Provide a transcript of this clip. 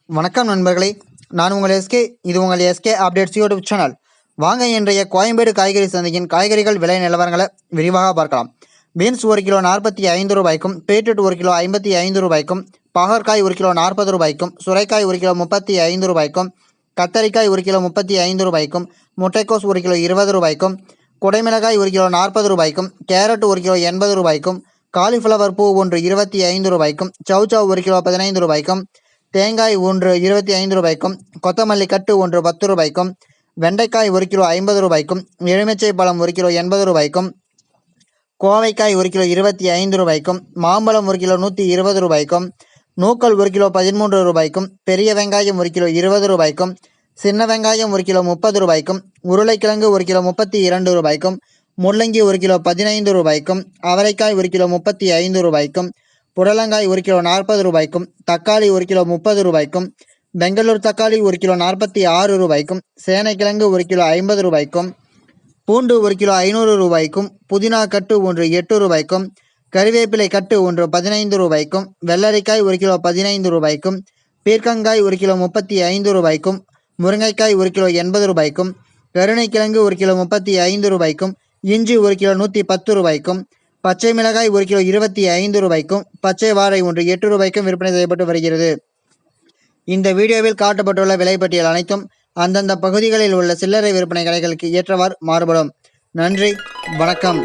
வணக்கம் நண்பர்களே, நான் உங்கள் எஸ்கே. இது உங்கள் எஸ்கே அப்டேட்ஸ் யூடியூப் சேனல். வாங்க இன்றைய கோயம்பேடு காய்கறி சந்தையின் காய்கறிகள் விலை நிலவரங்களை விரிவாக பார்க்கலாம். பீன்ஸ் 1 கிலோ 45 ரூபாய்க்கும், பீட்ரூட் 1 கிலோ 55 ரூபாய்க்கும், பாகற்காய் 1 கிலோ 40 ரூபாய்க்கும், சுரைக்காய் 1 கிலோ 35 ரூபாய்க்கும், கத்தரிக்காய் 1 கிலோ 35 ரூபாய்க்கும், முட்டைக்கோஸ் 1 கிலோ 20 ரூபாய்க்கும், குடைமிளகாய் 1 கிலோ 40 ரூபாய்க்கும், கேரட் 1 கிலோ 80 ரூபாய்க்கும், காலிஃப்ளவர் பூ ஒன்று 25 ரூபாய்க்கும், சௌச்சௌ 1 கிலோ 15 ரூபாய்க்கும், தேங்காய் ஒன்று 25 ரூபாய்க்கும், கொத்தமல்லி கட்டு ஒன்று 10 ரூபாய்க்கும், வெண்டைக்காய் 1 கிலோ 50 ரூபாய்க்கும், எலுமிச்சை பழம் 1 கிலோ 80 ரூபாய்க்கும், கோவைக்காய் 1 கிலோ 25 ரூபாய்க்கும், மாம்பழம் 1 கிலோ 120 ரூபாய்க்கும், நூக்கல் 1 கிலோ 13 ரூபாய்க்கும், பெரிய வெங்காயம் 1 கிலோ 20 ரூபாய்க்கும், சின்ன வெங்காயம் 1 கிலோ 30 ரூபாய்க்கும், உருளைக்கிழங்கு 1 கிலோ 32 ரூபாய்க்கும், முள்ளங்கி 1 கிலோ 15 ரூபாய்க்கும், அவரைக்காய் 1 கிலோ 35 ரூபாய்க்கும், புடலங்காய் 1 கிலோ 40 ரூபாய்க்கும், தக்காளி 1 கிலோ 30 ரூபாய்க்கும், பெங்களூர் தக்காளி 1 கிலோ 46 ரூபாய்க்கும், சேனைக்கிழங்கு 1 கிலோ 50 ரூபாய்க்கும், பூண்டு 1 கிலோ 500 ரூபாய்க்கும், புதினா கட்டு ஒன்று 8 ரூபாய்க்கும், கறிவேப்பிலை கட்டு ஒன்று 15 ரூபாய்க்கும், வெள்ளரிக்காய் 1 கிலோ 15 ரூபாய்க்கும், பீர்க்கங்காய் 1 கிலோ 35 ரூபாய்க்கும், முருங்கைக்காய் 1 கிலோ 80 ரூபாய்க்கும், கருணைக்கிழங்கு 1 கிலோ 35 ரூபாய்க்கும், இஞ்சி 1 கிலோ 110 ரூபாய்க்கும், பச்சை மிளகாய் 1 கிலோ 25 ரூபாய்க்கும், பச்சை வாழை ஒன்று 8 ரூபாய்க்கும் விற்பனை செய்யப்பட்டு வருகிறது. இந்த வீடியோவில் காட்டப்பட்டுள்ள விலை பட்டியல் அனைத்தும் அந்தந்த பகுதிகளில் உள்ள சில்லறை விற்பனை கடைகளுக்கு ஏற்றவாறு மாறுபடும். நன்றி, வணக்கம்.